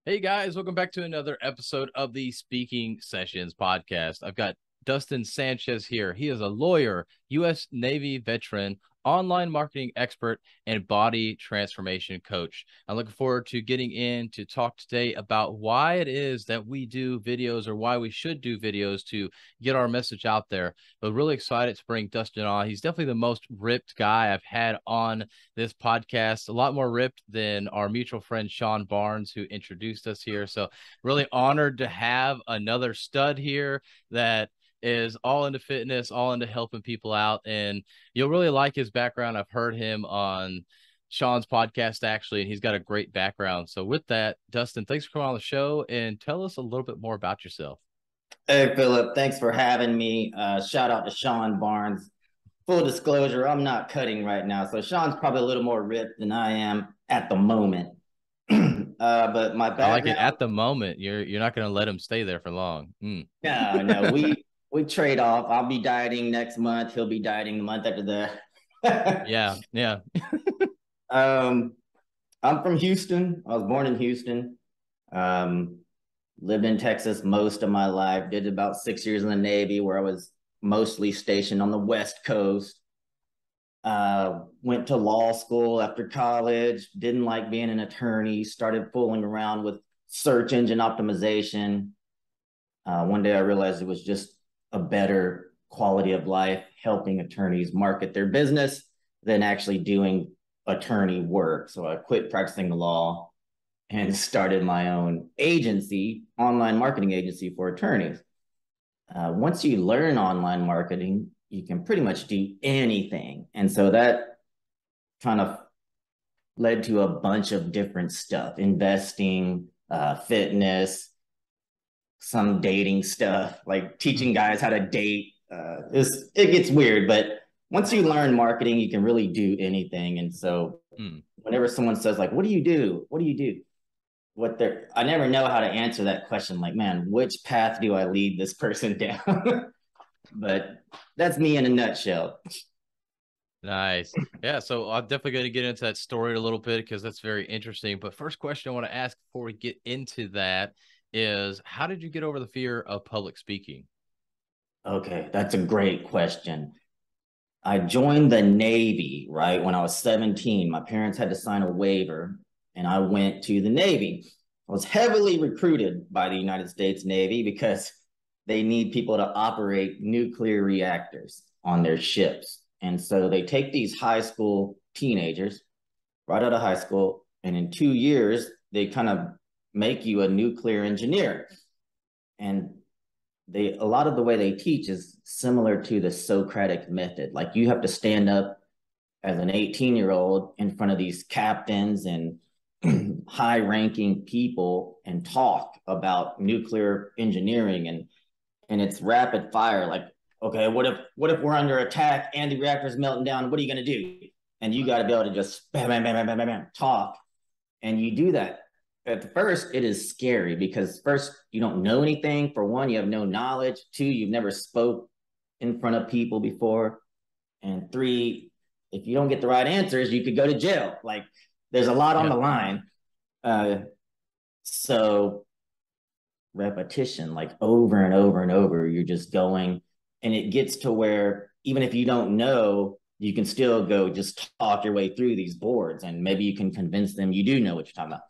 Hey guys, welcome back to another episode of the Speaking Sessions podcast. I've got Dustin Sanchez here. He is a lawyer, U.S. Navy veteran, online marketing expert, and body transformation coach. I'm looking forward to getting in to talk today about why it is that we do videos or why we should do videos to get our message out there. But really excited to bring Dustin on. He's definitely the most ripped guy I've had on this podcast, a lot more ripped than our mutual friend Sean Barnes, who introduced us here. So really honored to have another stud here that is all into fitness, all into helping people out. And you'll really like his background. I've heard him on Sean's podcast, actually, and he's got a great background. So with that, Dustin, thanks for coming on the show and tell us a little bit more about yourself. Hey, Philip, thanks for having me. Shout out to Sean Barnes. Full disclosure, I'm not cutting right now. So Sean's probably a little more ripped than I am at the moment. But my background, I like it at the moment. You're not going to let him stay there for long. No, we trade off. I'll be dieting next month. He'll be dieting the month after that. Yeah. I'm from Houston. I was born in Houston. Lived in Texas most of my life. Did about 6 years in the Navy, where I was mostly stationed on the West Coast. Went to law school after college. Didn't like being an attorney. Started fooling around with search engine optimization. One day I realized it was just a better quality of life helping attorneys market their business than actually doing attorney work. So I quit practicing the law and started my own agency, online marketing agency for attorneys. Once you learn online marketing, you can pretty much do anything. And so that kind of led to a bunch of different stuff, investing, fitness, some dating stuff, like teaching guys how to date. It gets weird, but once you learn marketing, you can really do anything. And so whenever someone says like, what do you do? What do you do? I never know how to answer that question. Like, man, which path do I lead this person down? But that's me in a nutshell. Nice. Yeah. So I'm definitely going to get into that story a little bit because that's very interesting. But first question I want to ask before we get into that is, how did you get over the fear of public speaking? Okay, that's a great question. I joined the Navy, right, when I was 17. My parents had to sign a waiver, and I went to the Navy. I was heavily recruited by the United States Navy because they need people to operate nuclear reactors on their ships. And so they take these high school teenagers right out of high school, and in 2 years, they kind of make you a nuclear engineer. And a lot of the way they teach is similar to the Socratic method. Like, you have to stand up as an 18-year-old in front of these captains and high-ranking people and talk about nuclear engineering, and it's rapid fire. Like, okay, what if we're under attack and the reactor's melting down? What are you going to do? And you got to be able to just bam, bam, bam, bam, bam, bam, talk. And you do that. At first, it is scary because first, you don't know anything. For one, you have no knowledge. Two, you've never spoke in front of people before. And three, if you don't get the right answers, you could go to jail. Like, there's a lot on the line. So repetition, like over and over and over, you're just going, and it gets to where even if you don't know, you can still go just talk your way through these boards, and maybe you can convince them you do know what you're talking about.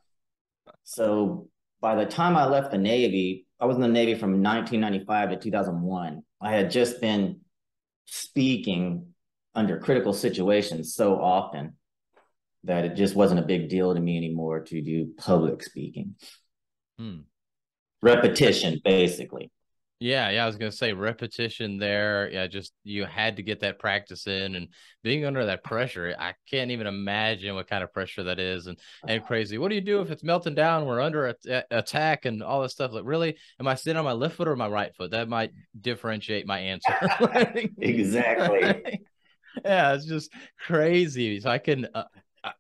So by the time I left the Navy, I was in the Navy from 1995 to 2001. I had just been speaking under critical situations so often that it just wasn't a big deal to me anymore to do public speaking. Repetition, basically. Yeah, I was gonna say repetition there. Yeah, just you had to get that practice in, and being under that pressure, I can't even imagine what kind of pressure that is, and crazy. What do you do if it's melting down? We're under attack and all this stuff. Like, really, am I sitting on my left foot or my right foot? That might differentiate my answer. Exactly. Yeah, it's just crazy. So I can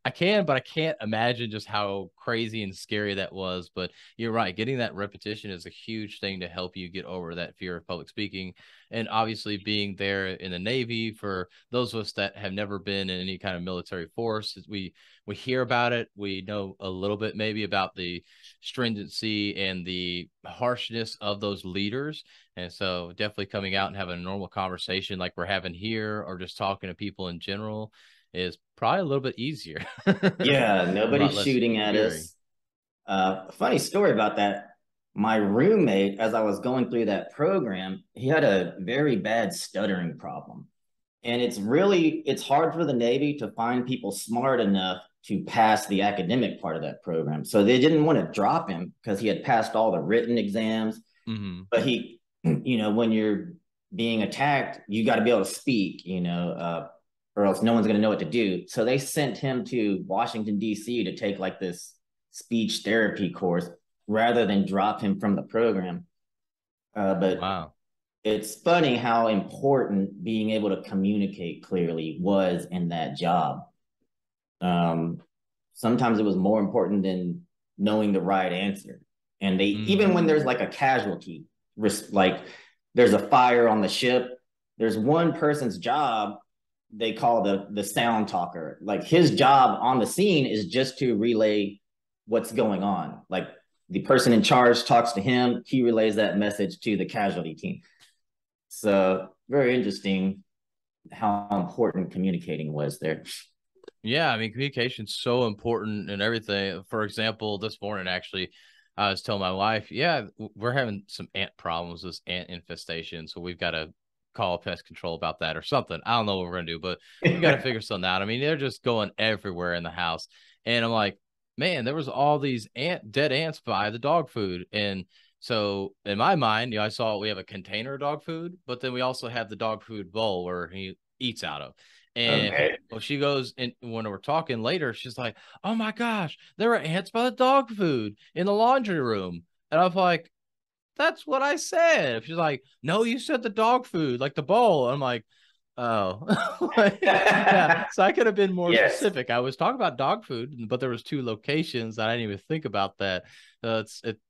I can, but I can't imagine just how crazy and scary that was. But you're right. Getting that repetition is a huge thing to help you get over that fear of public speaking. And obviously, being there in the Navy, for those of us that have never been in any kind of military force, we hear about it. We know a little bit maybe about the stringency and the harshness of those leaders. And so definitely coming out and having a normal conversation like we're having here, or just talking to people in general, is probably a little bit easier. Yeah, A lot nobody's less shooting at scary. us. Funny story about that. My roommate, as I was going through that program, he had a very bad stuttering problem. And it's hard for the Navy to find people smart enough to pass the academic part of that program. So they didn't want to drop him because he had passed all the written exams. Mm-hmm. But he, when you're being attacked, you got to be able to speak, or else no one's going to know what to do. So they sent him to Washington, D.C. to take like this speech therapy course rather than drop him from the program. But Wow. it's funny how important being able to communicate clearly was in that job. Um, Sometimes it was more important than knowing the right answer. And they, Mm-hmm. even when there's like a casualty, like there's a fire on the ship, there's one person's job they call the sound talker. Like his job on the scene is just to relay what's going on. Like the person in charge talks to him, he relays that message to the casualty team. So very interesting how important communicating was there. Yeah, I mean, communication's so important and everything. For example, this morning, actually, I was telling my wife, yeah, we're having some ant problems, this ant infestation. So we've got to call pest control about that or something. I don't know what we're going to do, but we got to figure something out. I mean, they're just going everywhere in the house. And I'm like, man, there was all these dead ants by the dog food. And so in my mind, I saw we have a container of dog food, but then we also have the dog food bowl where he eats out of. And Okay. well, she goes, and when we're talking later, she's like, "Oh my gosh, there were ants by the dog food in the laundry room." And I'm like, "That's what I said." She's like, "No, you said the dog food, like the bowl." I'm like, "Oh, yeah." So I could have been more Yes. specific. I was talking about dog food, but there was two locations that I didn't even think about that.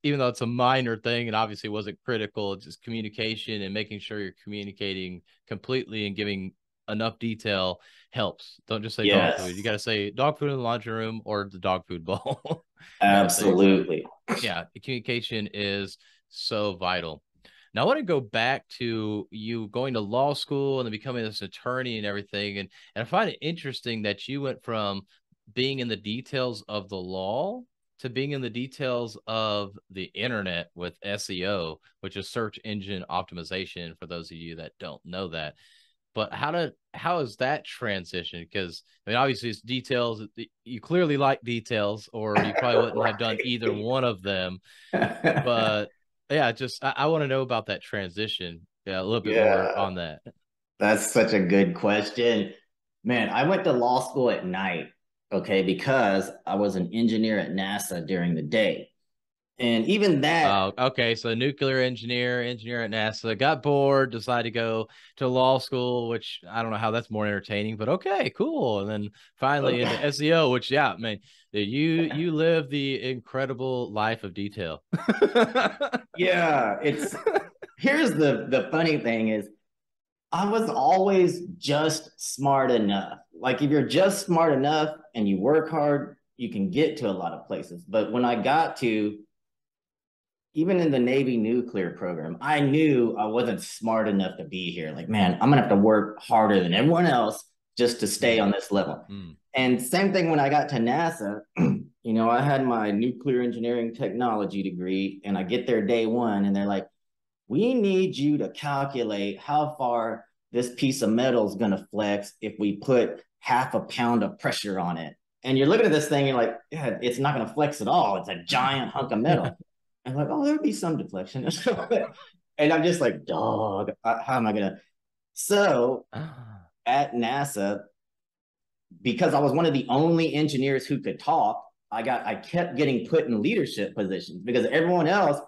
Even though it's a minor thing and obviously wasn't critical, it's just communication and making sure you're communicating completely and giving enough detail helps. Don't just say dog food. You Yes. got to say dog food in the laundry room or the dog food bowl kind of thing. So Absolutely. yeah, communication is so vital. Now I want to go back to you going to law school and then becoming this attorney and everything. And I find it interesting that you went from being in the details of the law to being in the details of the internet with SEO, which is search engine optimization, for those of you that don't know that. But how is that transition? Because I mean, obviously it's details. You clearly like details, or you probably wouldn't have done either one of them. But yeah, just I want to know about that transition. Yeah, a little bit more Yeah, on that. that's such a good question. Man, I went to law school at night, okay, because I was an engineer at NASA during the day. And even that, Okay. So nuclear engineer at NASA, got bored, decided to go to law school, which I don't know how that's more entertaining, but okay, cool. And then finally into okay. SEO, which yeah, man, you live the incredible life of detail. Yeah, here's the funny thing is I was always just smart enough. Like if you're just smart enough and you work hard, you can get to a lot of places. But when I got to even in the Navy nuclear program, I knew I wasn't smart enough to be here. Like, man, I'm gonna have to work harder than everyone else just to stay Mm, on this level. mm. And same thing when I got to NASA, I had my nuclear engineering technology degree, and I get there day one, and they're like, we need you to calculate how far this piece of metal is going to flex if we put half a pound of pressure on it. And you're looking at this thing, and you're like, yeah, it's not going to flex at all. It's a giant hunk of metal. And I'm like, oh, there'll be some deflection. And I'm just like, dog, how am I going to? So Ah, at NASA, because I was one of the only engineers who could talk, I kept getting put in leadership positions because everyone else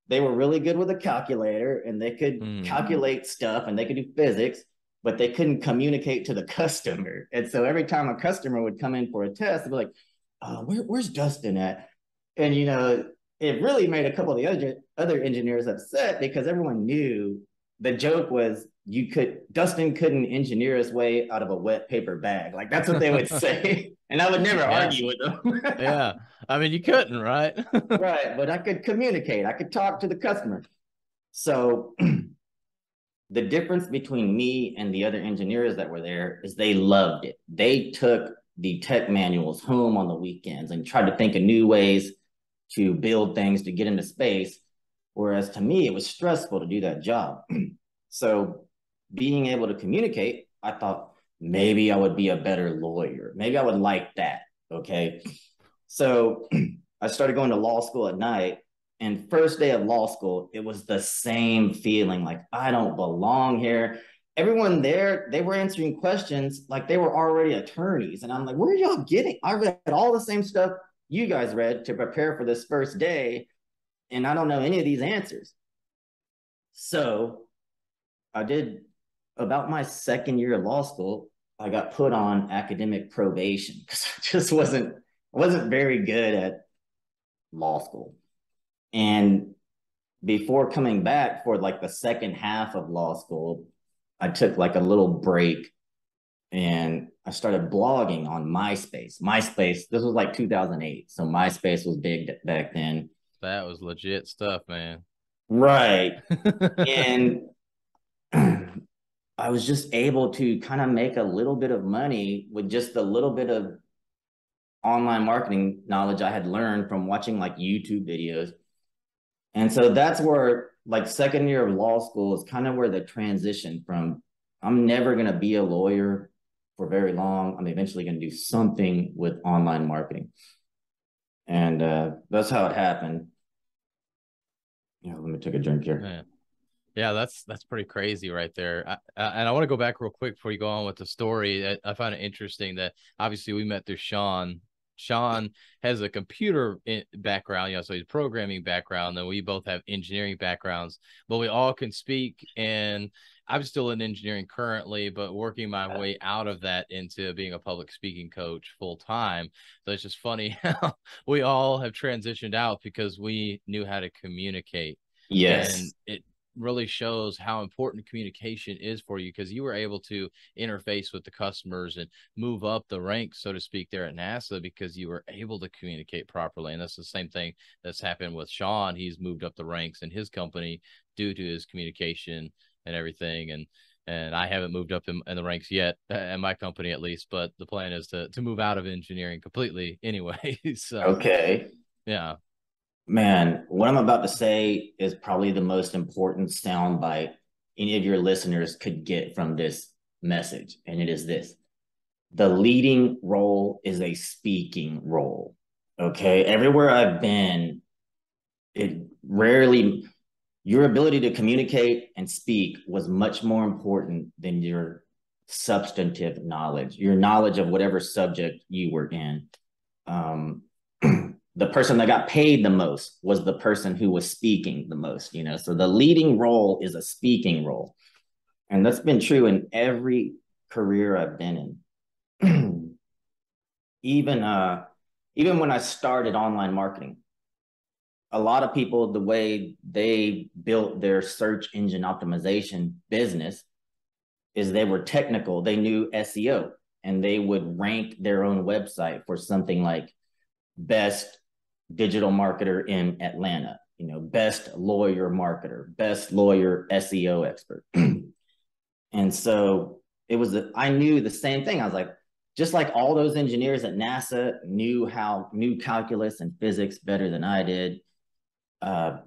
they were really good with a calculator and they could mm, calculate stuff and they could do physics. but they couldn't communicate to the customer. And so every time a customer would come in for a test, they'd be like, where's Dustin at? And, it really made a couple of the other engineers upset because everyone knew the joke was Dustin couldn't engineer his way out of a wet paper bag. Like that's what they would say. And I would never argue with them. Yeah. I mean, you couldn't, right? Right. But I could communicate. I could talk to the customer. So the difference between me and the other engineers that were there is they loved it. They took the tech manuals home on the weekends and tried to think of new ways to build things to get into space. Whereas to me, it was stressful to do that job. So being able to communicate, I thought maybe I would be a better lawyer. Maybe I would like that. Okay. So I started going to law school at night. And first day of law school, it was the same feeling like I don't belong here. Everyone there, they were answering questions like they were already attorneys. And I'm like, where are y'all getting? I read all the same stuff you guys read to prepare for this first day. And I don't know any of these answers. So I did about my second year of law school, I got put on academic probation because I just wasn't very good at law school. And before coming back for like the second half of law school, I took like a little break and I started blogging on MySpace. MySpace, this was like 2008. So MySpace was big back then. That was legit stuff, man. Right. And I was just able to kind of make a little bit of money with just a little bit of online marketing knowledge I had learned from watching like YouTube videos. And so that's where like second year of law school is kind of where the transition from I'm never going to be a lawyer for very long. I'm eventually going to do something with online marketing. And that's how it happened. Let me take a drink here. Man. Yeah, that's pretty crazy right there. And I want to go back real quick before you go on with the story. I find it interesting that obviously we met through Sean. Sean has a computer background, so he's programming background. Then we both have engineering backgrounds, but we all can speak. And I'm still in engineering currently, but working my way out of that into being a public speaking coach full time. So it's just funny how we all have transitioned out because we knew how to communicate. Yes. And it really shows how important communication is for you because you were able to interface with the customers and move up the ranks, so to speak, there at NASA because you were able to communicate properly. And that's the same thing that's happened with Sean. He's moved up the ranks in his company due to his communication and everything. And I haven't moved up in the ranks yet at my company, at least, but the plan is to move out of engineering completely anyway. So, okay. Yeah. Man, what I'm about to say is probably the most important soundbite any of your listeners could get from this message. And it is this: the leading role is a speaking role. Okay. Everywhere I've been, your ability to communicate and speak was much more important than your substantive knowledge, your knowledge of whatever subject you were in. The person that got paid the most was the person who was speaking the most, so the leading role is a speaking role. And that's been true in every career I've been in. Even when I started online marketing, a lot of people, the way they built their search engine optimization business is they were technical. They knew SEO and they would rank their own website for something like best digital marketer in Atlanta, best lawyer marketer, best lawyer SEO expert. And so I knew the same thing. I was like, just like all those engineers at NASA knew calculus and physics better than I did, I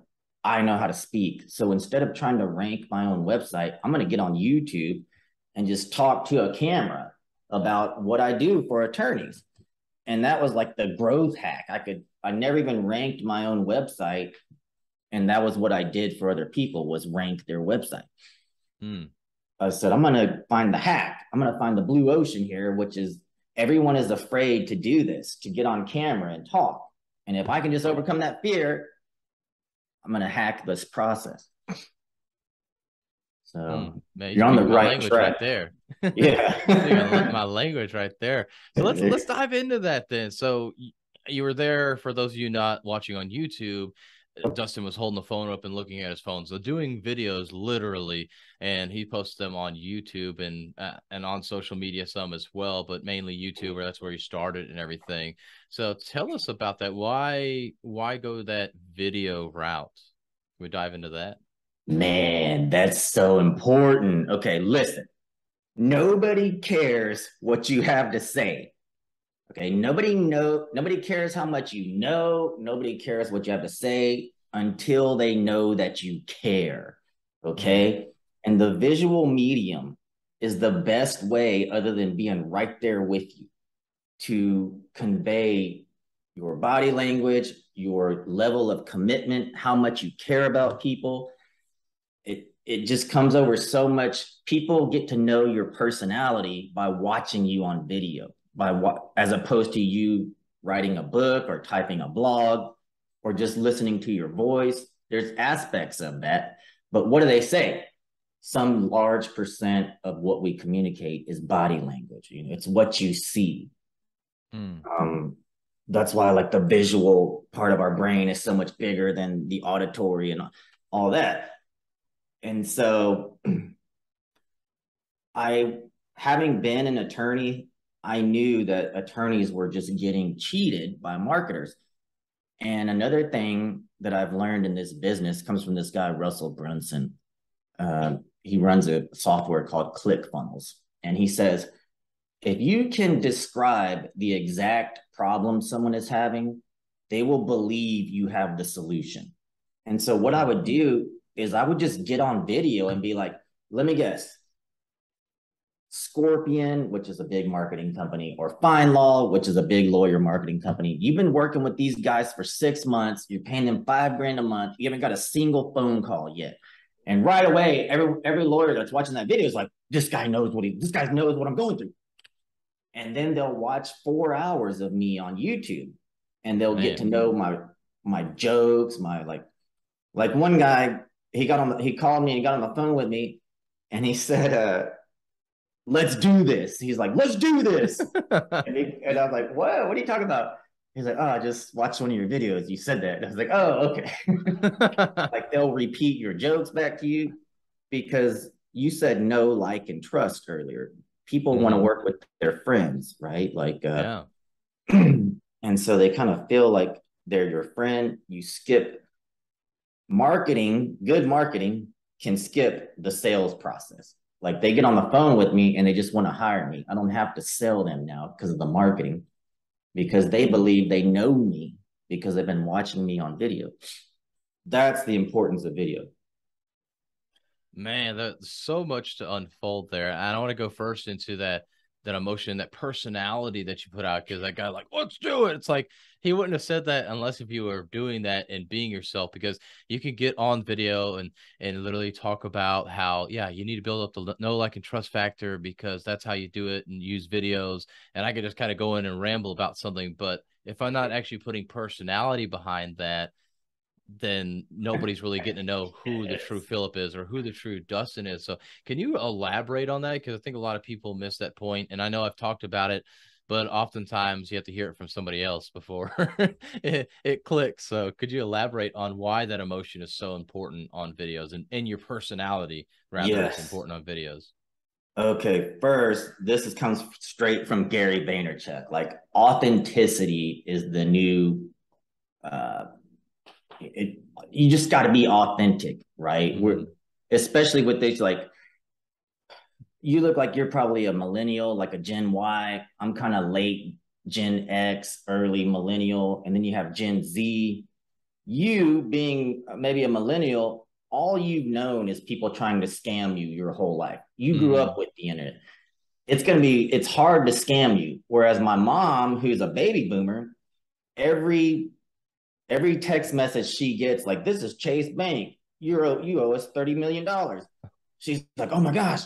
know how to speak. So instead of trying to rank my own website, I'm going to get on YouTube and just talk to a camera about what I do for attorneys. And that was like the growth hack. I never even ranked my own website. And that was what I did for other people, was rank their website. I said, I'm going to find the hack. I'm going to find the blue ocean here, which is everyone is afraid to do this, to get on camera and talk. And if I can just overcome that fear, I'm going to hack this process. So Man, you you're on the speaking my right language right track. there. Speaking Yeah. my language right there. So let's dive into that then. So you were there. For those of you not watching on YouTube, Dustin was holding the phone up and looking at his phone, so doing videos literally, and he posts them on YouTube and on social media some as well, but mainly YouTube, where that's where he started and everything. So tell us about that. Why go that video route? Can we dive into that? Man, that's so important. Okay, listen. Nobody cares what you have to say. Okay, nobody cares how much you know, nobody cares what you have to say until they know that you care. Mm. Okay? And the visual medium is the best way other than being right there with you to convey your body language, your level of commitment, how much you care about people. It just comes over so much. People get to know your personality by watching you on video, by what as opposed to you writing a book or typing a blog or just listening to your voice. There's aspects of that. But what do they say? Some large percent of what we communicate is body language. You know, it's what you see. Mm. Um, that's why like the visual part of our brain is so much bigger than the auditory and all that. And so I, having been an attorney, I knew that attorneys were just getting cheated by marketers. And another thing that I've learned in this business comes from this guy, Russell Brunson. He runs a software called ClickFunnels. And he says, if you can describe the exact problem someone is having, they will believe you have the solution. And so what I would do is I would just get on video and be like, let me guess, Scorpion, which is a big marketing company, or FineLaw, which is a big lawyer marketing company. You've been working with these guys for 6 months. You're paying them $5,000 a month. You haven't got a single phone call yet. And right away, every lawyer that's watching that video is like, this guy knows what I'm going through. And then they'll watch 4 hours of me on YouTube, and they'll get to Man. know my jokes, my like one guy, he called me and he got on the phone with me, and he said, let's do this. He's like, let's do this. And I was like, what? What are you talking about? He's like, oh, I just watched one of your videos. You said that. And I was like, oh, okay. Like they'll repeat your jokes back to you because you said know, like, and trust earlier. People want to work with their friends, right? Like, Yeah. and so they kind of feel like they're your friend. You skip marketing, good marketing can skip the sales process. Like they get on the phone with me and they just want to hire me. I don't have to sell them now because of the marketing, because they believe they know me because they've been watching me on video. That's the importance of video. Man, there's so much to unfold there. And I want to go first into that emotion, that personality that you put out, because that guy like, let's do it. It's like he wouldn't have said that unless if you were doing that and being yourself, because you can get on video and literally talk about how, yeah, you need to build up the know, like, and trust factor because that's how you do it and use videos. And I could just kind of go in and ramble about something. But if I'm not actually putting personality behind that, then nobody's really getting to know who the true Philip is or who the true Dustin is. So can you elaborate on that? Because I think a lot of people miss that point. And I know I've talked about it, but oftentimes you have to hear it from somebody else before it clicks. So could you elaborate on why that emotion is so important on videos and your personality rather is Yes. important on videos? Okay, first, comes straight from Gary Vaynerchuk. Like authenticity is the new uh, you just got to be authentic, right? We're especially with this, like you look like you're probably a millennial, like a Gen Y. I'm kind of late Gen X, early millennial, and then you have Gen Z. You being maybe a millennial, all you've known is people trying to scam you your whole life. You grew up with the internet. It's hard to scam you. Whereas my mom, who's a baby boomer, every text message she gets, like, this is Chase Bank. You owe us $30 million. She's like, oh my gosh,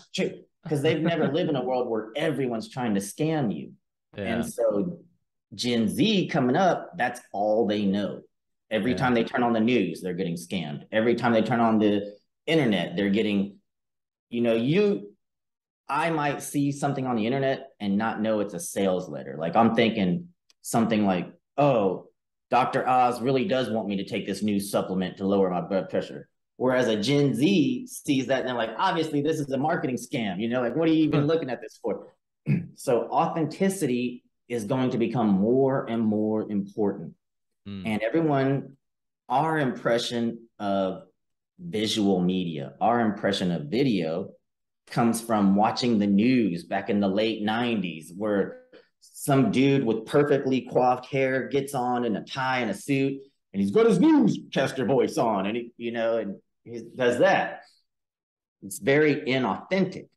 because they've never lived in a world where everyone's trying to scam you. Yeah. And so Gen Z coming up, that's all they know. Every Yeah. time they turn on the news, they're getting scammed. Every time they turn on the internet, they're getting I might see something on the internet and not know it's a sales letter. Like I'm thinking something like, oh, Dr. Oz really does want me to take this new supplement to lower my blood pressure. Whereas a Gen Z sees that and they're like, obviously, this is a marketing scam. Like, what are you even looking at this for? So authenticity is going to become more and more important. And everyone, our impression of visual media, our impression of video comes from watching the news back in the late 90s, where some dude with perfectly coiffed hair gets on in a tie and a suit, and he's got his newscaster voice on, and he does that. It's very inauthentic.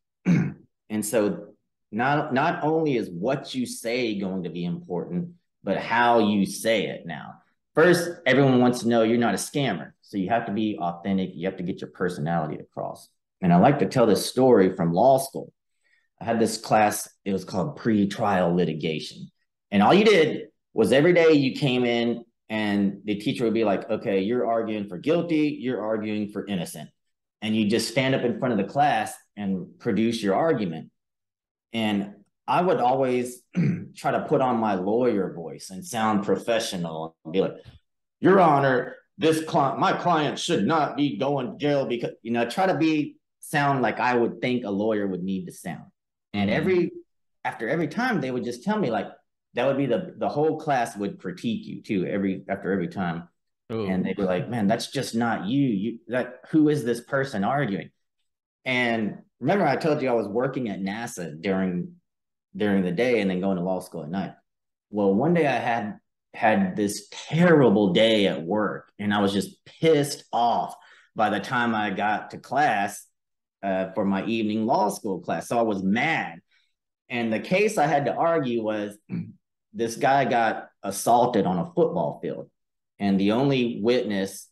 And so not only is what you say going to be important, but how you say it now. First, everyone wants to know you're not a scammer. So you have to be authentic. You have to get your personality across. And I like to tell this story from law school. I had this class, it was called pre-trial litigation. And all you did was every day you came in and the teacher would be like, okay, you're arguing for guilty, you're arguing for innocent. And you just stand up in front of the class and produce your argument. And I would always try to put on my lawyer voice and sound professional and be like, Your Honor, my client should not be going to jail because, try to sound like I would think a lawyer would need to sound. And after every time they would just tell me like, that would be the whole class would critique you too, after every time. Ooh. And they'd be like, man, that's just not you. Who is this person arguing? And remember, I told you I was working at NASA during the day and then going to law school at night. Well, one day I had this terrible day at work and I was just pissed off by the time I got to class for my evening law school class. So I was mad. And the case I had to argue was this guy got assaulted on a football field and the only witness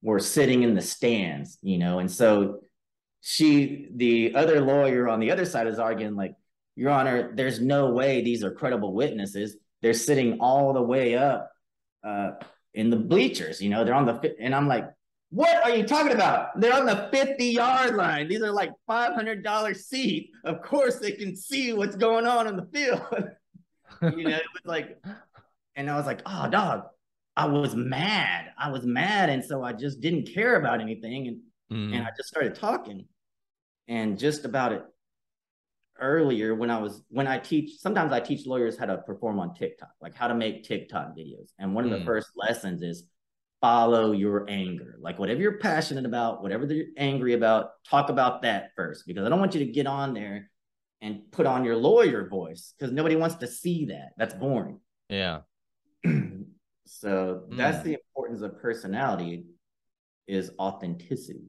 were sitting in the stands, and so the other lawyer on the other side is arguing like, Your Honor, there's no way these are credible witnesses. They're sitting all the way up in the bleachers, they're on and I'm like, what are you talking about? They're on the 50-yard line. These are like $500 seats. Of course they can see what's going on the field. It was like, and I was like, oh, dog, I was mad. And so I just didn't care about anything. And I just started talking. And just about it earlier sometimes I teach lawyers how to perform on TikTok, like how to make TikTok videos. And one of the first lessons is follow your anger. Like whatever you're passionate about, whatever you're angry about, talk about that first, because I don't want you to get on there and put on your lawyer voice because nobody wants to see that. That's boring. Yeah. So that's the importance of personality, is authenticity.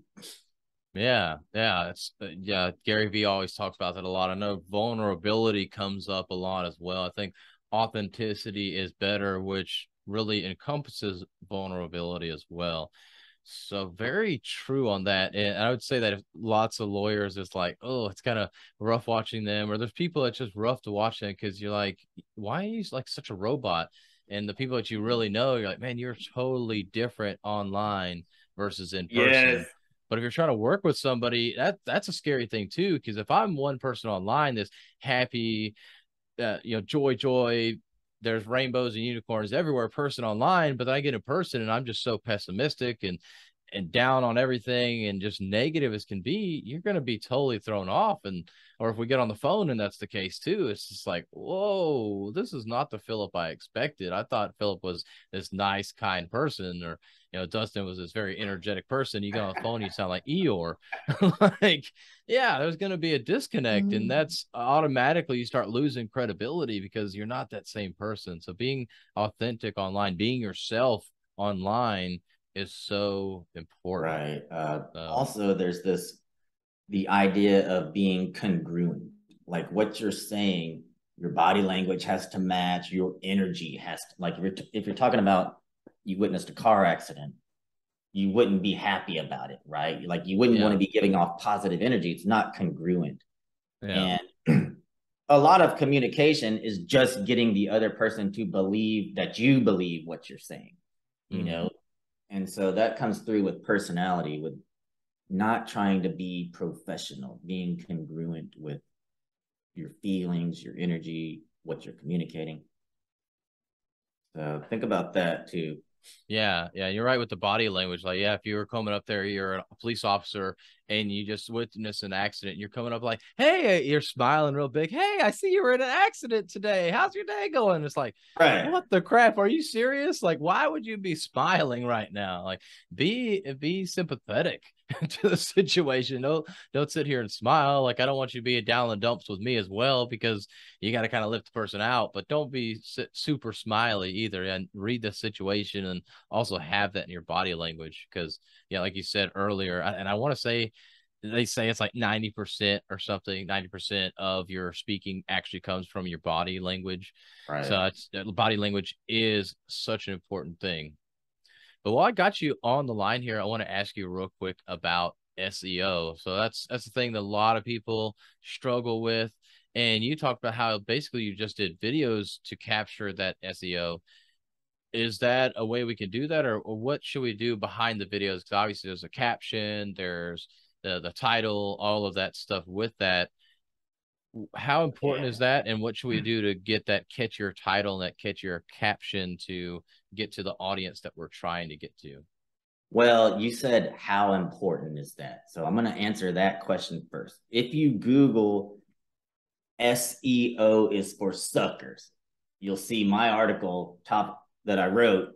Yeah. Gary Vee always talks about that a lot. I know vulnerability comes up a lot as well. I think authenticity is better, which really encompasses vulnerability as well. So very true on that. And I would say that if lots of lawyers, it's like, oh, it's kind of rough watching them, or there's people that's just rough to watch them because you're like, why are you like such a robot? And the people that you really know, you're like, man, you're totally different online versus in person. Yes. But if you're trying to work with somebody, that's a scary thing too. Because if I'm one person online that's happy, joy, there's rainbows and unicorns everywhere, person online, but then I get in person and I'm just so pessimistic and down on everything and just negative as can be, you're going to be totally thrown off. Or if we get on the phone and that's the case too, it's just like, whoa, this is not the Philip I expected. I thought Philip was this nice, kind person, or, Dustin was this very energetic person. You get on the phone, you sound like Eeyore. Like, yeah, there's going to be a disconnect, and that's automatically you start losing credibility because you're not that same person. So being authentic online, being yourself online is so important. Right. Also, there's the idea of being congruent. Like what you're saying, your body language has to match, your energy has to, like if you're talking about you witnessed a car accident, you wouldn't be happy about it, right? Like you wouldn't want to be giving off positive energy. It's not congruent. Yeah. And a lot of communication is just getting the other person to believe that you believe what you're saying, And so that comes through with personality, with not trying to be professional, being congruent with your feelings, your energy, what you're communicating. So think about that too. Yeah, yeah, you're right with the body language. Like, yeah, if you were coming up there, you're a police officer and you just witnessed an accident, you're coming up like, hey, you're smiling real big. Hey, I see you were in an accident today. How's your day going? It's like, Right. what the crap? Are you serious? Like, why would you be smiling right now? Like, be sympathetic to the situation. Don't sit here and smile. Like, I don't want you to be down in the dumps with me as well, because you got to kind of lift the person out, but don't be super smiley either, and read the situation and also have that in your body language. Because yeah, like you said earlier, and I want to say they say it's like 90% or something, 90% of your speaking actually comes from your body language. Right. So it's body language is such an important thing. But while I got you on the line here, I want to ask you real quick about SEO. So that's the thing that a lot of people struggle with. And you talked about how basically you just did videos to capture that SEO. Is that a way we can do that, or what should we do behind the videos? Because obviously there's a caption, there's the title, all of that stuff with that. How important is Yeah. that, and what should we do to get that catchier title and that catchier caption to get to the audience that we're trying to get to? Well, you said how important is that? So I'm going to answer that question first. If you Google SEO is for suckers, you'll see my article top that I wrote,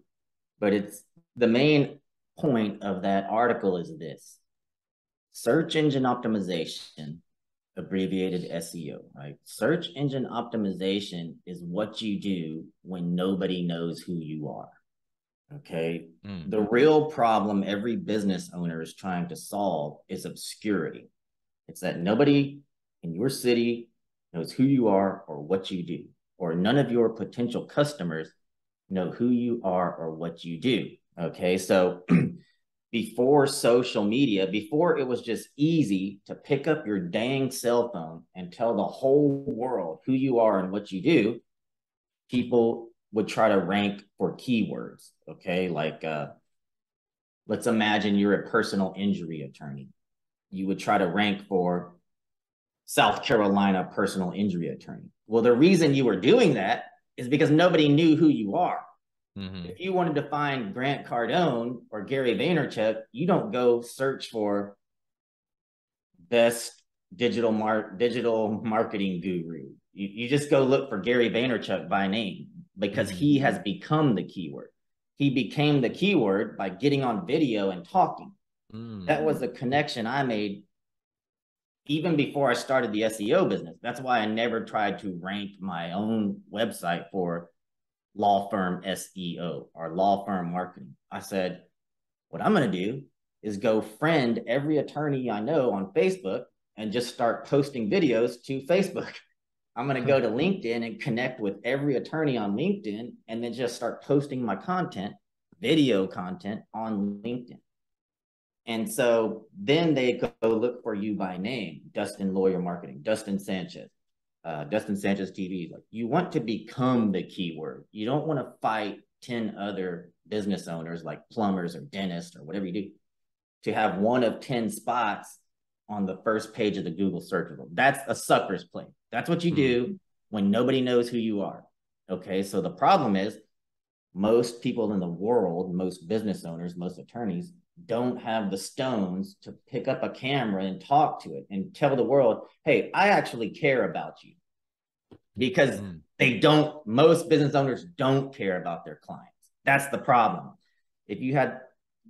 but it's the main point of that article is this: search engine optimization, abbreviated SEO, right? Search engine optimization is what you do when nobody knows who you are. Okay. Mm. The real problem every business owner is trying to solve is obscurity. It's that nobody in your city knows who you are or what you do, or none of your potential customers know who you are or what you do. Okay. So before social media, before it was just easy to pick up your dang cell phone and tell the whole world who you are and what you do, people would try to rank for keywords. Okay. Like, let's imagine you're a personal injury attorney. You would try to rank for South Carolina personal injury attorney. Well, the reason you were doing that is because nobody knew who you are. Mm-hmm. If you wanted to find Grant Cardone or Gary Vaynerchuk, you don't go search for best digital marketing guru. You just go look for Gary Vaynerchuk by name because Mm-hmm. he has become the keyword. He became the keyword by getting on video and talking. Mm. That was a connection I made even before I started the SEO business. That's why I never tried to rank my own website for law firm SEO or law firm marketing. I said, what I'm going to do is go friend every attorney I know on Facebook and just start posting videos to Facebook. I'm going to go to LinkedIn and connect with every attorney on LinkedIn and then just start posting my content, video content on LinkedIn. And so then they go look for you by name: Dustin Lawyer Marketing, Dustin Sanchez, Dustin Sanchez TV. Like, you want to become the keyword. You don't want to fight 10 other business owners like plumbers or dentists or whatever you do to have one of 10 spots on the first page of the Google search result. That's a sucker's play. That's what you Mm. do when nobody knows who you are. Okay. So the problem is most people in the world, most business owners, most attorneys don't have the stones to pick up a camera and talk to it and tell the world, hey, I actually care about you. Because Mm. most business owners don't care about their clients. That's the problem. If you had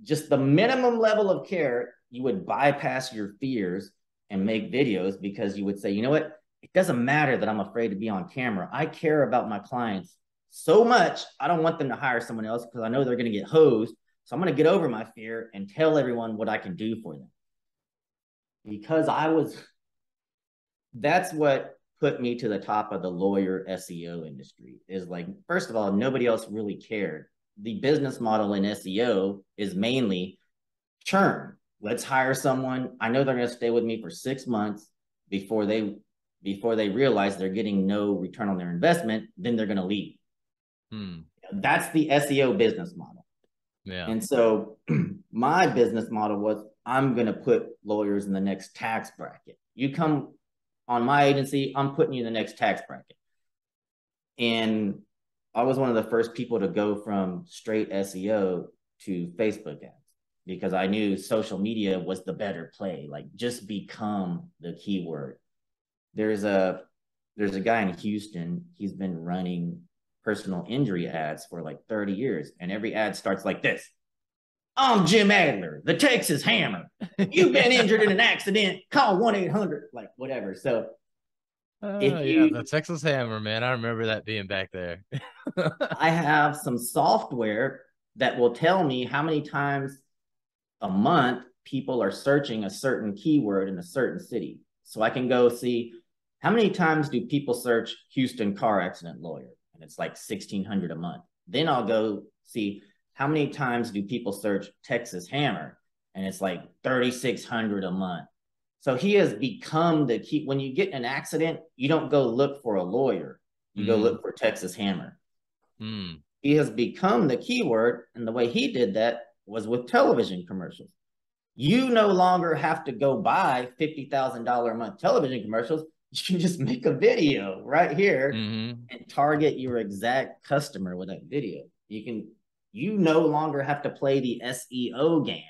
just the minimum level of care, you would bypass your fears and make videos because you would say, you know what? It doesn't matter that I'm afraid to be on camera. I care about my clients so much. I don't want them to hire someone else because I know they're going to get hosed. So I'm going to get over my fear and tell everyone what I can do for them. Because that's what put me to the top of the lawyer SEO industry. Is like, first of all, nobody else really cared. The business model in SEO is mainly churn. Let's hire someone. I know they're going to stay with me for 6 months before they realize they're getting no return on their investment. Then they're going to leave. Mm. That's the SEO business model. Yeah. And so my business model was I'm going to put lawyers in the next tax bracket. You come on my agency, I'm putting you in the next tax bracket. And I was one of the first people to go from straight SEO to Facebook ads because I knew social media was the better play. Like just become the keyword. There's a guy in Houston. He's been running personal injury ads for like 30 years, and every ad starts like this: I'm Jim Adler, the Texas Hammer. You've been injured in an accident. Call 1-800, like whatever. So if Yeah, you the Texas Hammer, man. I remember that being back there. I have some software that will tell me how many times a month people are searching a certain keyword in a certain city. So I can go see how many times do people search Houston car accident lawyer, and it's like 1,600 a month. Then I'll go see how many times do people search Texas Hammer, and it's like 3,600 a month. So he has become the key. When you get in an accident, you don't go look for a lawyer, you go Mm, look for Texas Hammer. mm, He has become the keyword. And the way he did that was with television commercials. You no longer have to go buy $50,000 a month television commercials. You can just make a video right here mm-hmm. and target your exact customer with that video. You no longer have to play the SEO game.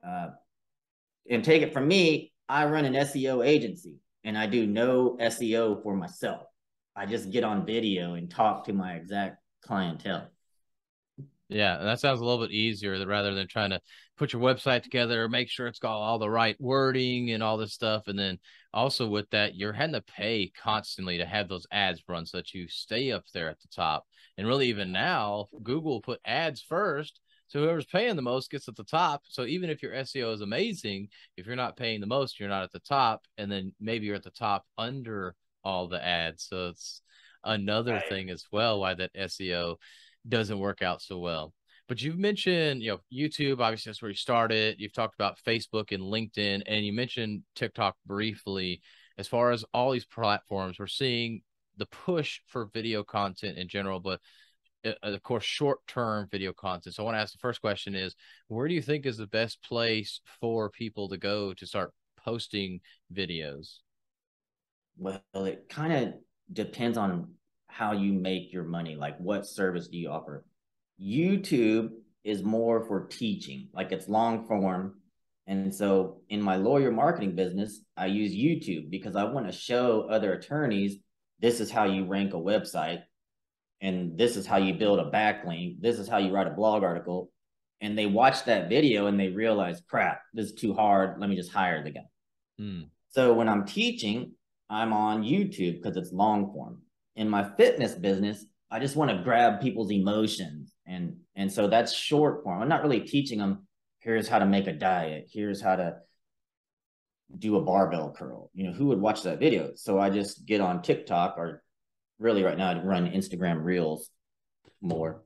Uh, and take it from me, I run an SEO agency and I do no SEO for myself. I just get on video and talk to my exact clientele. Yeah, and that sounds a little bit easier rather than trying to put your website together, make sure it's got all the right wording and all this stuff. And then also with that, you're having to pay constantly to have those ads run so that you stay up there at the top. And really, even now, Google put ads first. So whoever's paying the most gets at the top. So even if your SEO is amazing, if you're not paying the most, you're not at the top. And then maybe you're at the top under all the ads. So it's another Right. thing as well why that SEO doesn't work out so well. But you've mentioned, YouTube, obviously that's where you started. You've talked about Facebook and LinkedIn, and you mentioned TikTok briefly. As far as all these platforms, we're seeing the push for video content in general, but of course, short-term video content. So I want to ask the first question is, where do you think is the best place for people to go to start posting videos? Well, it kind of depends on how you make your money. Like, what service do you offer? YouTube is more for teaching, like it's long form. And so in my lawyer marketing business, I use YouTube because I want to show other attorneys this is how you rank a website, and this is how you build a backlink. This is how you write a blog article. And they watch that video and they realize, crap, this is too hard. Let me just hire the guy. Hmm. So when I'm teaching, I'm on YouTube because it's long form. In my fitness business, I just want to grab people's emotions. And so that's short form. I'm not really teaching them, here's how to make a diet, here's how to do a barbell curl. Who would watch that video? So I just get on TikTok, or really right now I run Instagram Reels more.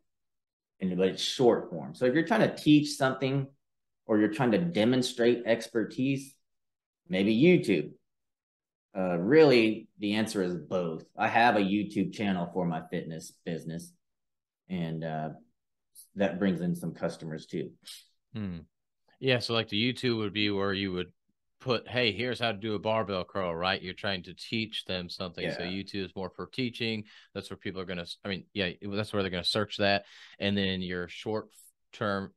But it's short form. So if you're trying to teach something or you're trying to demonstrate expertise, maybe YouTube. Really, the answer is both. I have a YouTube channel for my fitness business, and that brings in some customers too. Hmm. Yeah, so like the YouTube would be where you would put, hey, here's how to do a barbell curl, right? You're trying to teach them something. So Yeah. YouTube is more for teaching. That's where people are going to, I mean, yeah, that's where they're going to search that. And then your term,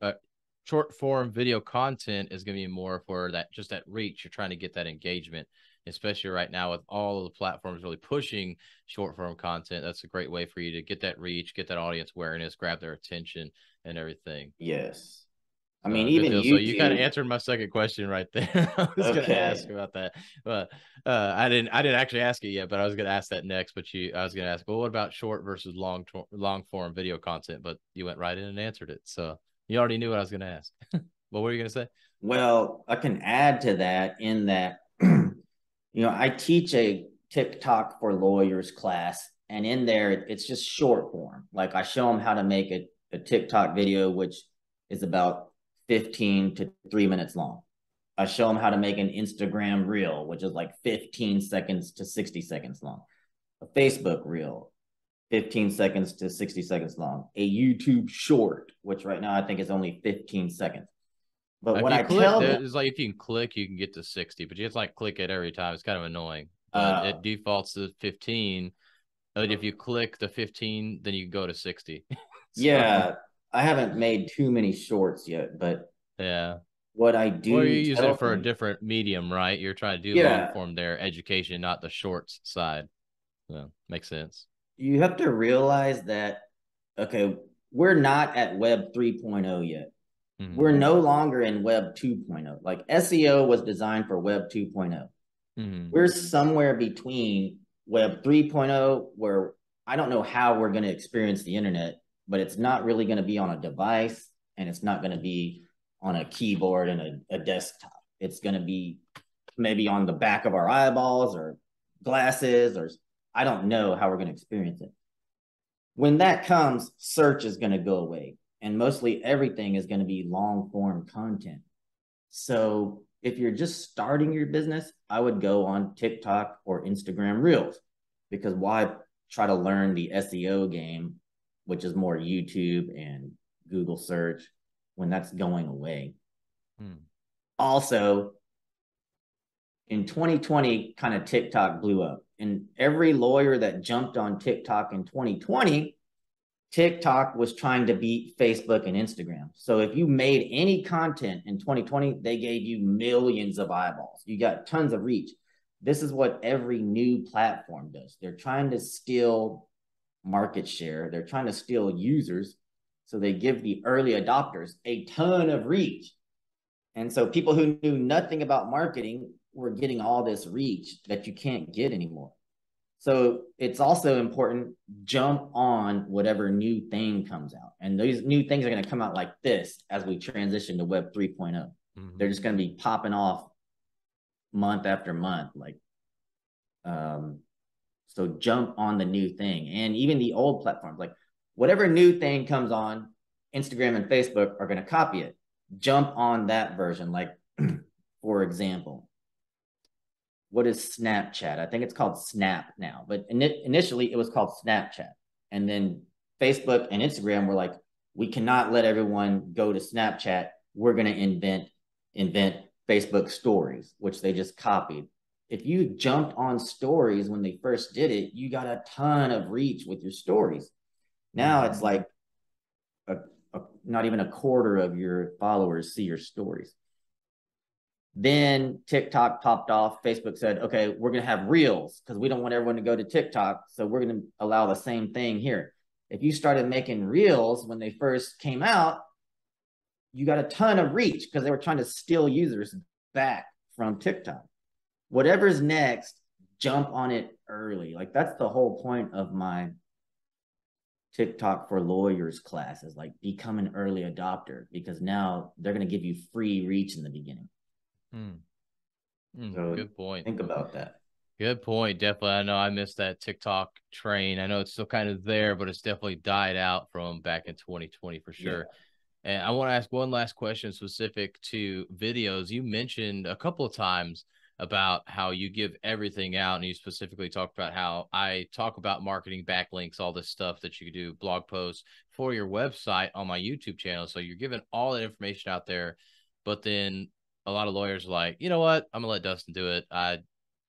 short form video content is going to be more for that, just that reach. You're trying to get that engagement, especially right now with all of the platforms really pushing short form content. That's a great way for you to get that reach, get that audience awareness, grab their attention and everything. Yes. I mean, So good even deal. So you kind of YouTube. answered my second question right there. I was going to ask Okay. about that, but I didn't actually ask it yet. But I was going to ask that next. But I was going to ask, well, what about short versus long form video content? But you went right in and answered it. So you already knew what I was going to ask. What were you going to say? Well, I can add to that in that, I teach a TikTok for lawyers class, and in there, it's just short form. Like I show them how to make a TikTok video, which is about 15 to 3 minutes long. I show them how to make an Instagram reel, which is like 15 seconds to 60 seconds long, a Facebook reel, 15 seconds to 60 seconds long. A YouTube short, which right now I think is only 15 seconds. But If what you I click, tell them, it's like if you can click, you can get to 60, but you have to like click it every time. It's kind of annoying, but it defaults to 15. But if you click the 15, then you can go to 60. So, yeah, I haven't made too many shorts yet, but yeah. what I Or you're do using tell it for a them, different medium, right? You're trying to do long yeah, form there, education, not the shorts side. So, makes sense. you have to realize that, okay, we're not at Web 3.0 yet. We're Mm-hmm. no longer in Web 2.0. Like SEO was designed for Web 2.0. Mm-hmm. We're somewhere between Web 3.0, where I don't know how we're going to experience the internet, but it's not really going to be on a device and it's not going to be on a keyboard and a desktop. It's going to be maybe on the back of our eyeballs or glasses, or I don't know how we're going to experience it. When that comes, search is going to go away and mostly everything is going to be long form content. So if you're just starting your business, I would go on TikTok or Instagram Reels, because why try to learn the SEO game, which is more YouTube and Google search, when that's going away? Hmm. Also, in 2020, kind of TikTok blew up. And every lawyer that jumped on TikTok in 2020, TikTok was trying to beat Facebook and Instagram. So if you made any content in 2020, they gave you millions of eyeballs. You got tons of reach. This is what every new platform does. They're trying to steal market share. They're trying to steal users. So they give the early adopters a ton of reach. And so people who knew nothing about marketing were getting all this reach that you can't get anymore. So it's also important, jump on whatever new thing comes out. And these new things are going to come out like this as we transition to Web 3.0. Mm-hmm. They're just going to be popping off month after month. So jump on the new thing. And even the old platforms, like whatever new thing comes on, Instagram and Facebook are going to copy it. Jump on that version. Like, for example, what is Snapchat? I think it's called Snap now, but initially it was called Snapchat. And then Facebook and Instagram were like, we cannot let everyone go to Snapchat. We're going to invent Facebook stories, which they just copied. If you jumped on stories when they first did it, you got a ton of reach with your stories. Now it's like not even a quarter of your followers see your stories. Then TikTok popped off. Facebook said, okay, we're going to have reels because we don't want everyone to go to TikTok. So we're going to allow the same thing here. If you started making reels when they first came out, you got a ton of reach because they were trying to steal users back from TikTok. Whatever's next, jump on it early. Like that's the whole point of my TikTok for lawyers class, is like become an early adopter, because now they're going to give you free reach in the beginning. So Good point. think about that. Good point. Definitely. I know I missed that TikTok train. I know it's still kind of there, but it's definitely died out from back in 2020 for sure. Yeah. And I want to ask one last question specific to videos. You mentioned a couple of times about how you give everything out, and you specifically talked about how I talk about marketing, backlinks, all this stuff that you could do, blog posts for your website on my YouTube channel. So you're giving all that information out there, but then a lot of lawyers are like, you know what? I'm gonna let Dustin do it. I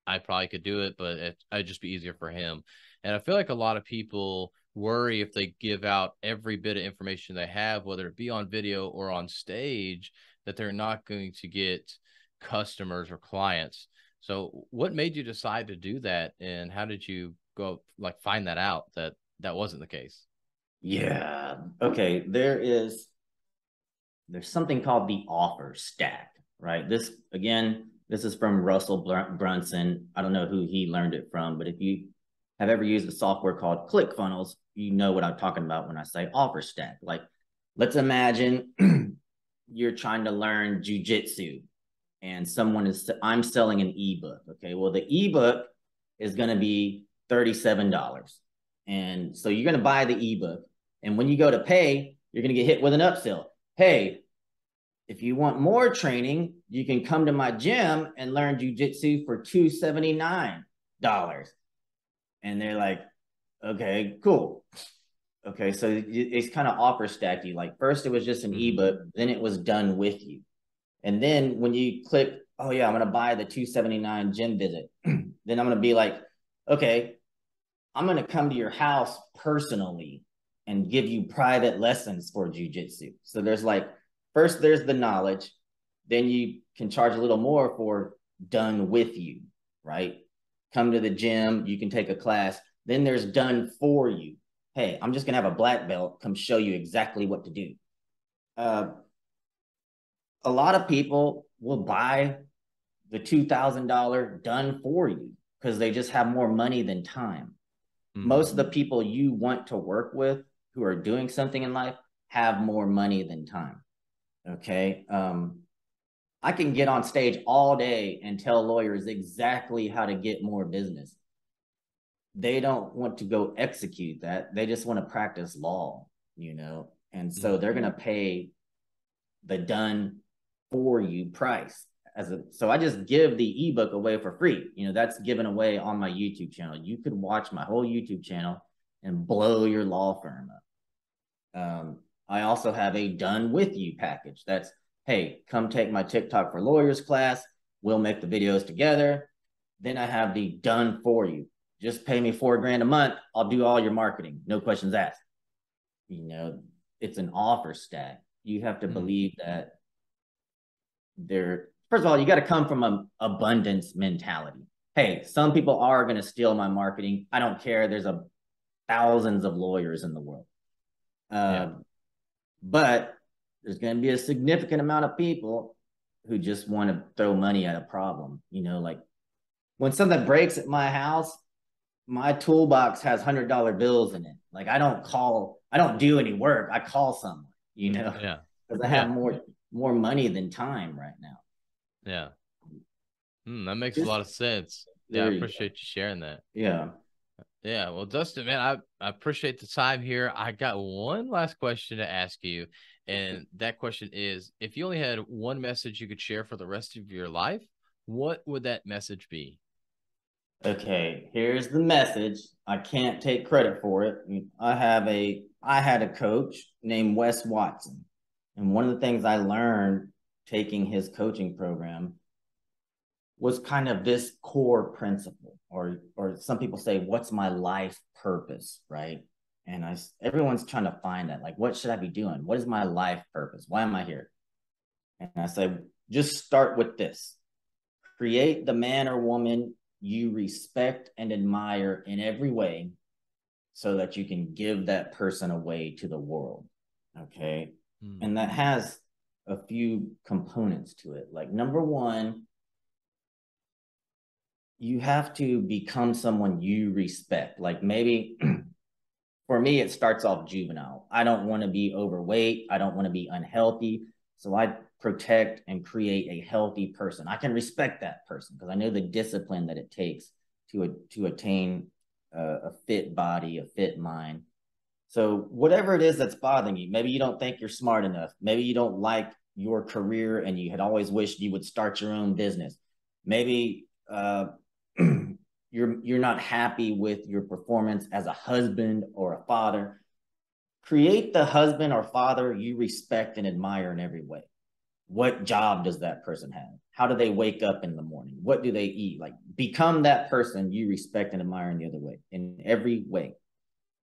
probably could do it, but it'd just be easier for him. And I feel like a lot of people worry if they give out every bit of information they have, whether it be on video or on stage, that they're not going to get customers or clients. So what made you decide to do that? And how did you go like find that out that that wasn't the case? Yeah. Okay. There's something called the offer stack, right? This is from Russell Brunson. I don't know who he learned it from, but if you have ever used a software called ClickFunnels, you know what I'm talking about when I say offer stack. Like, let's imagine you're trying to learn jujitsu and I'm selling an ebook. Okay. Well, the ebook is going to be $37. And so you're going to buy the ebook. And when you go to pay, you're going to get hit with an upsell. Hey, if you want more training, you can come to my gym and learn jujitsu for $279. And they're like, Okay, cool. Okay, so it's kind of offer stack you. Like first it was just an Mm-hmm. ebook, then it was done with you. And then when you click, oh yeah, I'm gonna buy the 279 gym visit, then I'm gonna be like, okay, I'm gonna come to your house personally and give you private lessons for jujitsu. So there's like, first there's the knowledge, then you can charge a little more for done with you, right? Come to the gym, you can take a class. Then there's done for you. Hey, I'm just gonna have a black belt come show you exactly what to do. Uh, a lot of people will buy the $2,000 done for you because they just have more money than time. Mm-hmm. Most of the people you want to work with who are doing something in life have more money than time. Okay. I can get on stage all day and tell lawyers exactly how to get more business. They don't want to go execute that. They just want to practice law, you know? And so they're going to pay the done for you price. So I just give the ebook away for free. You know, that's given away on my YouTube channel. You could watch my whole YouTube channel and blow your law firm up. I also have a done with you package. That's, hey, come take my TikTok for lawyers class. We'll make the videos together. Then I have the done for you. Just pay me $4,000 a month. I'll do all your marketing. No questions asked. You know, it's an offer stack. You have to believe that first of all, you got to come from an abundance mentality. Hey, some people are going to steal my marketing. I don't care. There's thousands of lawyers in the world. Yeah. But there's going to be a significant amount of people who just want to throw money at a problem. You know, like when something breaks at my house, my toolbox has $100 bills in it. Like I don't do any work. I call someone, you know, Yeah. because I have Yeah. more money than time right now. Yeah. That makes a Just lot of sense. Yeah, I there you go. appreciate you sharing that. Yeah. Yeah, well, Dustin, man, I appreciate the time here. I got one last question to ask you, and that question is, if you only had one message you could share for the rest of your life, what would that message be? Okay, here's the message. I can't take credit for it. I had a coach named Wes Watson. And one of the things I learned taking his coaching program was kind of this core principle, or some people say, what's my life purpose, right? And everyone's trying to find that. Like, what should I be doing? What is my life purpose? Why am I here? And I say, just start with this. Create the man or woman you respect and admire in every way so that you can give that person away to the world. Okay. And that has a few components to it. Like, number one, you have to become someone you respect. Like, maybe for me, it starts off juvenile. I don't want to be overweight. I don't want to be unhealthy. So I protect and create a healthy person. I can respect that person because I know the discipline that it takes to attain a fit body, a fit mind. So whatever it is that's bothering you, maybe you don't think you're smart enough. Maybe you don't like your career and you had always wished you would start your own business. Maybe you're not happy with your performance as a husband or a father. Create the husband or father you respect and admire in every way. What job does that person have? How do they wake up in the morning? What do they eat? Like, become that person you respect and admire in the other way, in every way.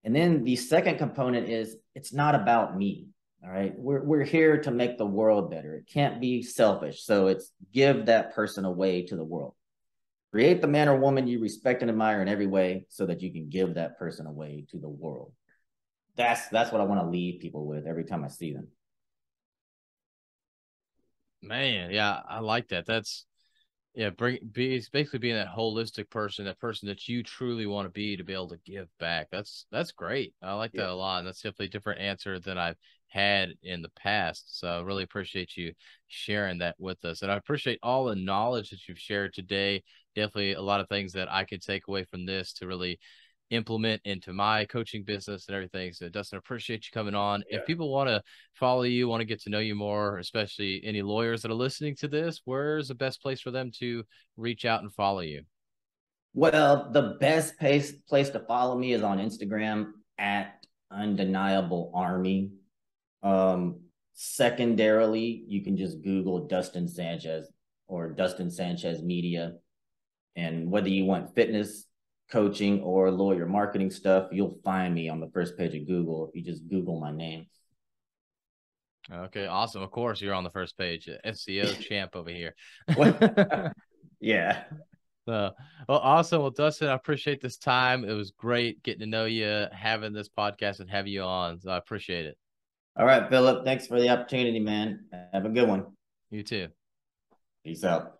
And then the second component is, it's not about me. All right. We're here to make the world better. It can't be selfish. So it's give that person away to the world. Create the man or woman you respect and admire in every way so that you can give that person away to the world. That's what I want to leave people with every time I see them. Man, yeah, I like that. That's yeah, basically being that holistic person, that person that you truly want to be able to give back. That's great. I like Yeah. that a lot. And that's definitely a different answer than I've had in the past. So I really appreciate you sharing that with us. And I appreciate all the knowledge that you've shared today. Definitely a lot of things that I could take away from this to really implement into my coaching business and everything. So Dustin, I appreciate you coming on. If Yeah. people want to follow you, want to get to know you more, especially any lawyers that are listening to this, where's the best place for them to reach out and follow you? Well, the best place to follow me is on Instagram at Undeniable Army. Um, Secondarily, you can just Google Dustin Sanchez or Dustin Sanchez Media. And whether you want fitness coaching or lawyer marketing stuff, you'll find me on the first page of Google if you just Google my name. Okay, awesome. Of course, you're on the first page. SEO champ over here. Yeah. Well, awesome. Well, Dustin, I appreciate this time. It was great getting to know you, having this podcast, and have you on. So I appreciate it. All right, Philip. Thanks for the opportunity, man. Have a good one. You too. Peace out.